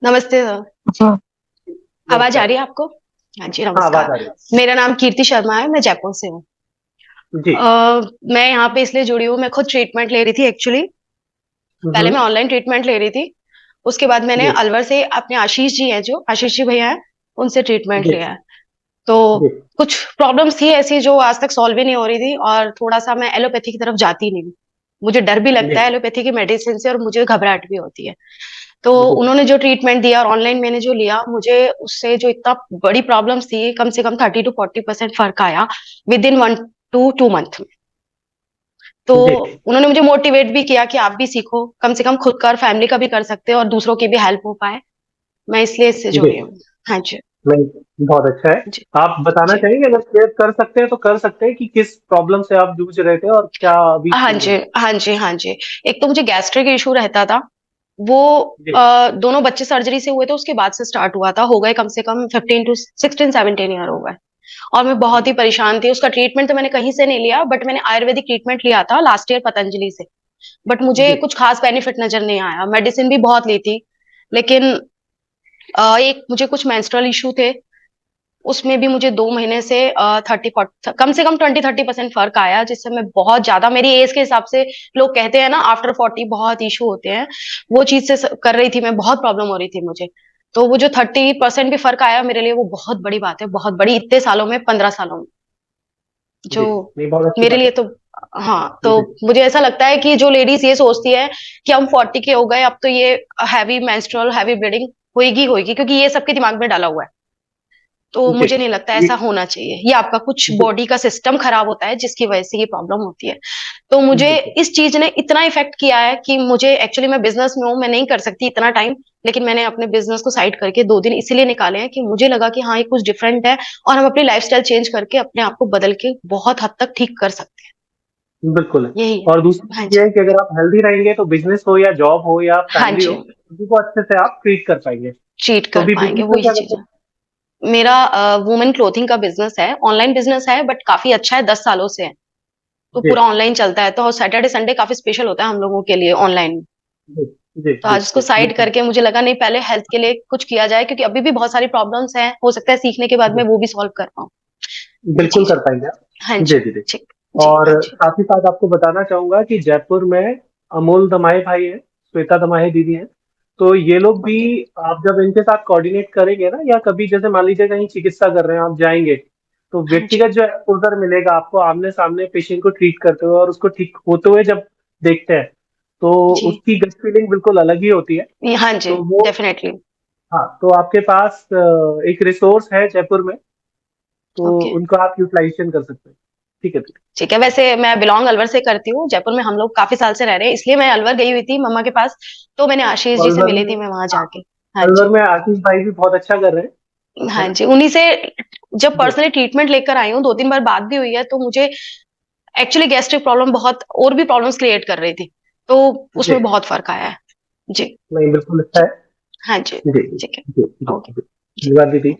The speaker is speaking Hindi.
नमस्ते सर। अच्छा। आवाज आ नमस्कार। रही है आपको? हाँ जी, हाँ, आवाज नमस्कार। आ रही मेरा नाम कीर्ति शर्मा है, मैं जयपुर से हूँ। है जी। मैं यहाँ पे इसलिए जुड़ी हूँ, मैं खुद ट्रीटमेंट ले रही थी एक्चुअली। पहले मैं हम्म। ऑनलाइन ट्रीटमेंट ले रही थी। उसके बाद मैंने जी। अलवर से अपने आशीष जी हैं, जो आशीष जी भैया हैं, उनसे ट्रीटमेंट जी। लिया है। तो जी। कुछ प्रॉब्लम्स थी ऐसी जो आज तक सॉल्व ही नहीं हो रही थी, और थोड़ा सा मैं एलोपैथी की तरफ जाती नहीं हूँ। मुझे डर भी लगता है जी। एलोपैथी की मेडिसिन से, और मुझे घबराहट भी होती है। तो जी। उन्होंने जो ट्रीटमेंट दिया और ऑनलाइन मैंने जो लिया, मुझे उससे जो इतना बड़ी प्रॉब्लम्स थी, कम से कम 30 to 40% फर्क आया विद इन 1 to 2 month में। तो जी। उन्होंने मुझे मोटिवेट भी किया कि आप भी सीखो, कम से कम खुद का और फैमिली का भी कर सकते हो और दूसरों की भी हेल्प हो पाए। मैं इसलिए इससे जी। जुड़ी हूँ। हाँ जी। नहीं, बहुत अच्छा है। जी। आप बताना जी। चाहेंगे, अगर शेयर कर सकते हैं तो कर सकते हैं कि किस प्रॉब्लम से आप जूझ रहे थे और क्या अभी हाँ सही जी, है? हाँ जी, हाँ जी। एक तो मुझे गैस्ट्रिक इशू रहता था। वो जी। दोनों बच्चे सर्जरी से हुए थे, उसके बाद से स्टार्ट हुआ था। हो गए कम से कम 15 to 16 17 ईयर हो गए। और मैं बहुत ही जी। परेशान थी। उसका ट्रीटमेंट तो मैंने कहीं से नहीं लिया, बट मैंने आयुर्वेदिक ट्रीटमेंट लिया था लास्ट ईयर पतंजलि से। बट मुझे जी। कुछ खास बेनिफिट नजर नहीं आया। मेडिसिन भी बहुत ली थी, लेकिन एक मुझे कुछ मेंस्ट्रुअल इशू थे। उसमें भी मुझे 2 महीने से 30 40 कम से कम 20 30% फर्क आया, जिससे मैं बहुत ज्यादा मेरी एज के हिसाब से, लोग कहते हैं ना आफ्टर 40 बहुत इशू होते हैं, वो चीज से कर रही थी मैं। बहुत प्रॉब्लम हो रही थी मुझे। तो वो जो 30% भी फर्क आया मेरे लिए, वो बहुत बड़ी बात है, बहुत बड़ी, इतने सालों में, 15 सालों में। जो जी। नहीं, बहुत अच्छी मेरे बात लिए है। तो, हाँ, तो जी। मुझे ऐसा लगता है कि जो लेडीज ये सोचती है कि हम 40 के हो गए, अब तो ये हैवी मेंस्ट्रुअल, हैवी ब्लीडिंग होगी होगी, क्योंकि ये सबके दिमाग में डाला हुआ है। तो जी। मुझे नहीं लगता ये ऐसा होना चाहिए। ये आपका कुछ जी। बॉडी का सिस्टम खराब होता है, जिसकी वजह से ये प्रॉब्लम होती है। तो मुझे बिल्कुल। इस चीज ने इतना इफेक्ट किया है कि मुझे एक्चुअली, मैं बिजनेस में हूँ, मैं नहीं कर सकती इतना टाइम। लेकिन मैंने अपने बिजनेस को साइड करके 2 दिन इसीलिए निकाले हैं कि मुझे लगा कि हाँ, ये कुछ डिफरेंट है, और हम अपनी लाइफस्टाइल चेंज करके अपने आप को बदल के बहुत हद तक ठीक कर सकते हैं। बिल्कुल है। यही है। और दूसरी हाँ चीज ये जी। है कि अगर आप हेल्दी रहेंगे तो बिजनेस हो या जॉब हो या हाँ फैमिली हो, जी। उसी को अच्छे से आप ट्रीट कर पाएंगे। चीट तो कर अभी पाएंगे, बिजनेस में वही क्या चीज करते है। मेरा वुमेन क्लोथिंग का बिजनेस है, ऑनलाइन बिजनेस है, बट काफी अच्छा है, 10 सालों से है। तो हैं? पूरा ऑनलाइन चलता है, तो सैटरडे संडे काफी स्पेशल होता है हम लोगों के लिए ऑनलाइन। जी। जी। तो जी। आज उसको जी। साइड बिल्कुल। करके मुझे लगा नहीं, पहले हेल्थ के लिए कुछ किया जाए, क्योंकि अभी भी बहुत सारी प्रॉब्लम्स हैं, हो सकता है सीखने के बाद में जी। वो भी सॉल्व कर पाऊँ। ये बिल्कुल चीज कर है। पाएंगे आप। हाँ जी, जी। जी, जी। ठीक। जी, और हाँ जी। साथ ही साथ आपको बताना चाहूंगा कि जयपुर में अमोल दमाए भाई हैं, श्वेता दमाए दीदी हैं। तो ये लोग भी, ओके। आप जब इनके साथ कोऑर्डिनेट करेंगे ना, या कभी जैसे मान लीजिए कहीं चिकित्सा कर रहे हैं आप जाएंगे, तो हाँ जी। व्यक्तिगत जो एक्सपोजर मिलेगा आपको आमने सामने पेशेंट को ट्रीट करते हुए और उसको ठीक होते हुए जब देखते हैं, तो जी। उसकी गट फीलिंग बिल्कुल अलग ही होती है। हाँ जी। तो वो, डेफिनेटली। हाँ, तो आपके पास एक रिसोर्स है जयपुर में, तो ओके। उनका आप यूटिलाइजेशन कर सकते हैं। ठीक है, ठीक ठीक है। वैसे मैं बिलोंग अलवर से करती हूँ। जयपुर में हम लोग काफी साल से रह रहे हैं, इसलिए मैं अलवर गई हुई थी मम्मा के पास। तो मैंने आशीष है। जी से अलवर मिली में, थी मैं वहां हाँ, जाके। हाँ अलवर जी। में आशीष भाई भी बहुत अच्छा कर रहे हैं, है हाँ ना? जी, उन्हीं से जब जी। पर्सनली ट्रीटमेंट लेकर आई हूँ, 2 3 बार बात भी हुई है, तो मुझे एक्चुअली गैस्ट्रिक प्रॉब्लम बहुत और भी प्रॉब्लम्स क्रिएट कर रही थी। तो जी। उसमें बहुत फर्क आया है। जी। नहीं, बिल्कुल अच्छा ठीक। है। हाँ जी। जी। ठीक है। जी। जी। ओके। जी। धन्यवाद दीदी।